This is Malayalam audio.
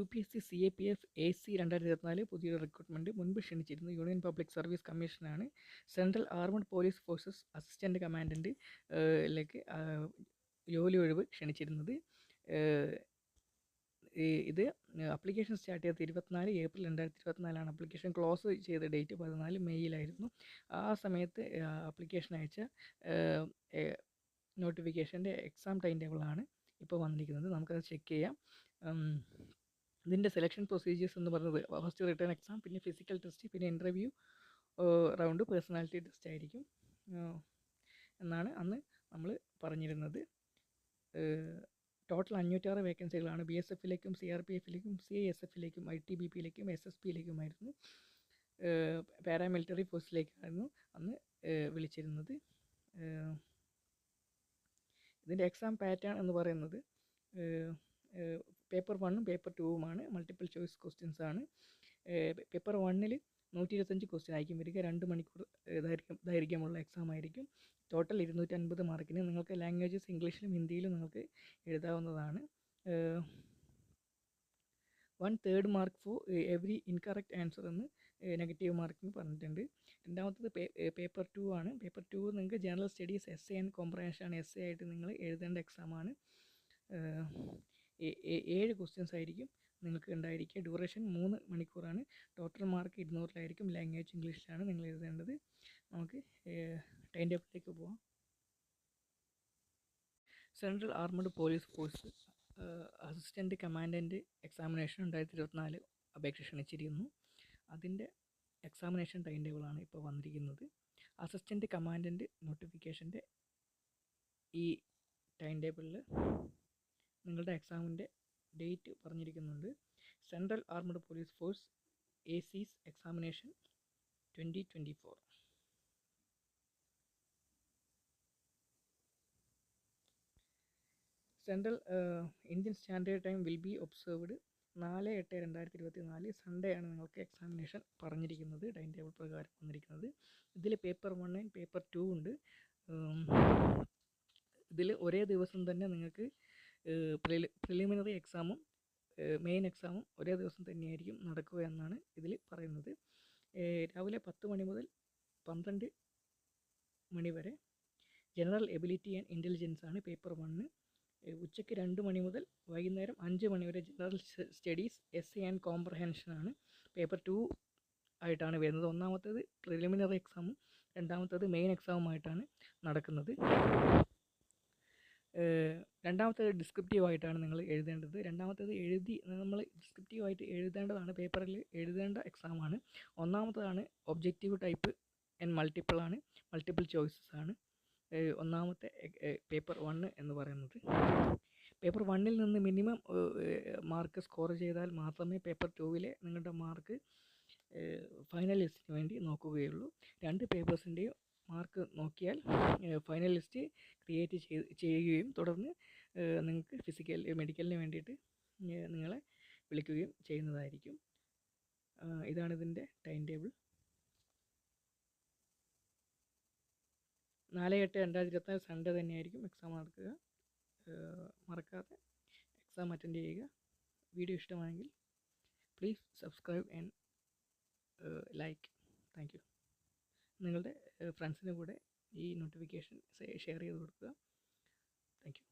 UPSC CAPF AC 2024 പുതിയൊരു റിക്രൂട്ട്മെൻറ്റ് മുൻപ് ക്ഷണിച്ചിരുന്നു. യൂണിയൻ പബ്ലിക് സർവീസ് കമ്മീഷനാണ് central armed police forces assistant commandant ലേക്ക് ജോലി ഒഴിവ് ക്ഷണിച്ചിരുന്നത്. ഇത് അപ്ലിക്കേഷൻ സ്റ്റാർട്ട് ചെയ്തത് 24 ഏപ്രിൽ 2024 അപ്ലിക്കേഷൻ ക്ലോസ് ചെയ്ത ഡേറ്റ് 14 മെയ്യിലായിരുന്നു. ആ സമയത്ത് അപ്ലിക്കേഷൻ അയച്ച നോട്ടിഫിക്കേഷൻ്റെ എക്സാം ടൈം ടേബിളാണ് ഇപ്പോൾ വന്നിരിക്കുന്നത്. നമുക്കത് ചെക്ക് ചെയ്യാം. ഇതിൻ്റെ സെലക്ഷൻ പ്രൊസീജിയേഴ്സ് എന്ന് പറയുന്നത് ഫസ്റ്റ് റിട്ടേൺ എക്സാം, പിന്നെ ഫിസിക്കൽ ടെസ്റ്റ്, പിന്നെ ഇൻ്റർവ്യൂ റൗണ്ട്, പേഴ്സണാലിറ്റി ടെസ്റ്റ് ആയിരിക്കും എന്നാണ് അന്ന് നമ്മൾ പറഞ്ഞിരുന്നത്. ടോട്ടൽ 506 വേക്കൻസികളാണ്. BSFലേക്കും CRPFലേക്കും CISFലേക്കും ITBPയിലേക്കും SSPയിലേക്കുമായിരുന്നു. പാരാമിലിറ്ററി ഫോഴ്സിലേക്കായിരുന്നു അന്ന് വിളിച്ചിരുന്നത്. ഇതിൻ്റെ എക്സാം പാറ്റേൺ എന്ന് പറയുന്നത് പേപ്പർ 1ഉം പേപ്പർ 2ഉമാണ്. മൾട്ടിപ്പിൾ ചോയ്സ് ക്വസ്റ്റ്യൻസ് ആണ്. പേപ്പർ 1ൽ 125 ക്വസ്റ്റ്യൻ ആയിരിക്കും വരിക. 2 മണിക്കൂർ ദൈർഘ്യമുള്ള എക്സാം ആയിരിക്കും. ടോട്ടൽ 250 മാർക്കിന്. നിങ്ങൾക്ക് ലാംഗ്വേജസ് ഇംഗ്ലീഷിലും ഹിന്ദിയിലും നിങ്ങൾക്ക് എഴുതാവുന്നതാണ്. 1/3 mark for every incorrect answer എന്ന് നെഗറ്റീവ് മാർക്കിന് പറഞ്ഞിട്ടുണ്ട്. രണ്ടാമത്തത് പേപ്പർ 2 ആണ്. പേപ്പർ 2 നിങ്ങൾക്ക് general studies, essay and comprehension ആണ്. essay ആയിട്ട് നിങ്ങൾ എഴുതേണ്ട എക്സാമാണ്. 7 ക്വസ്റ്റ്യൻസ് ആയിരിക്കും നിങ്ങൾക്ക് ഉണ്ടായിരിക്കുക. ഡ്യൂറേഷൻ 3 മണിക്കൂറാണ്. ടോട്ടൽ മാർക്ക് 200 ലാംഗ്വേജ് ഇംഗ്ലീഷിലാണ് നിങ്ങൾ എഴുതേണ്ടത്. നമുക്ക് ടൈം ടേബിളിലേക്ക് പോവാം. Central armed police force assistant commandant examination 2024 അപേക്ഷ ക്ഷണിച്ചിരുന്നു. അതിൻ്റെ എക്സാമിനേഷൻ ടൈം ടേബിളാണ് ഇപ്പോൾ വന്നിരിക്കുന്നത്. അസിസ്റ്റൻറ്റ് കമാൻഡൻറ്റ് നോട്ടിഫിക്കേഷൻ്റെ ഈ ടൈം ടേബിളിൽ നിങ്ങളുടെ എക്സാമിൻ്റെ ഡേറ്റ് പറഞ്ഞിരിക്കുന്നുണ്ട്. Central armed police force AC's examination 2024. Central Indian standard time will be observed 4/8/2024 Sunday ആണ് നിങ്ങൾക്ക് എക്സാമിനേഷൻ പറഞ്ഞിരിക്കുന്നത്. ടൈം ടേബിൾ പ്രകാരം വന്നിരിക്കുന്നത്. ഇതിൽ പേപ്പർ 1 പേപ്പർ 2 ഉണ്ട്. ഇതിൽ ഒരേ ദിവസം തന്നെ നിങ്ങൾക്ക് പ്രിലിമിനറി എക്സാമും മെയിൻ എക്സാമും ഒരേ ദിവസം തന്നെയായിരിക്കും നടക്കുക എന്നാണ് ഇതിൽ പറയുന്നത്. രാവിലെ 10 മണി മുതൽ 12 മണി വരെ ജനറൽ എബിലിറ്റി ആൻഡ് ഇൻ്റലിജൻസ് ആണ് പേപ്പർ 1. ഉച്ചയ്ക്ക് 2 മണി മുതൽ വൈകുന്നേരം 5 മണി വരെ general studies, essay and comprehension ആണ് പേപ്പർ 2 ആയിട്ടാണ് വരുന്നത്. ഒന്നാമത്തേത് പ്രിലിമിനറി എക്സാമും രണ്ടാമത്തേത് മെയിൻ എക്സാമുമായിട്ടാണ് നടക്കുന്നത്. രണ്ടാമത്തേത് ഡിസ്ക്രിപ്റ്റീവായിട്ടാണ് നിങ്ങൾ എഴുതേണ്ടത്. രണ്ടാമത്തേത് നമ്മൾ ഡിസ്ക്രിപ്റ്റീവായിട്ട് എഴുതേണ്ടതാണ്. പേപ്പറിൽ എഴുതേണ്ട എക്സാമാണ്. ഒന്നാമത്തേതാണ് objective type and multiple choices ആണ് ഒന്നാമത്തെ പേപ്പർ 1 എന്ന് പറയുന്നത്. പേപ്പർ 1ൽ നിന്ന് മിനിമം മാർക്ക് സ്കോർ ചെയ്താൽ മാത്രമേ പേപ്പർ 2വിലെ നിങ്ങളുടെ മാർക്ക് ഫൈനൽ ലിസ്റ്റിന് വേണ്ടി നോക്കുകയുള്ളൂ. 2 പേപ്പേഴ്സിൻ്റെയും മാർക്ക് നോക്കിയാൽ ഫൈനൽ ലിസ്റ്റ് ക്രിയേറ്റ് ചെയ്യുകയും തുടർന്ന് നിങ്ങൾക്ക് മെഡിക്കലിന് വേണ്ടിയിട്ട് നിങ്ങളെ വിളിക്കുകയും ചെയ്യുന്നതായിരിക്കും. ഇതാണിതിൻ്റെ ടൈം ടേബിൾ. 4/8/2024 സൺഡേ തന്നെയായിരിക്കും എക്സാം നടക്കുക. മറക്കാതെ എക്സാം അറ്റൻഡ് ചെയ്യുക. വീഡിയോ ഇഷ്ടമായെങ്കിൽ please subscribe and like. Thank you. നിങ്ങളുടെ ഫ്രണ്ട്സിന് കൂടെ ഈ നോട്ടിഫിക്കേഷൻ ഷെയർ ചെയ്ത് കൊടുക്കുക. Thank you.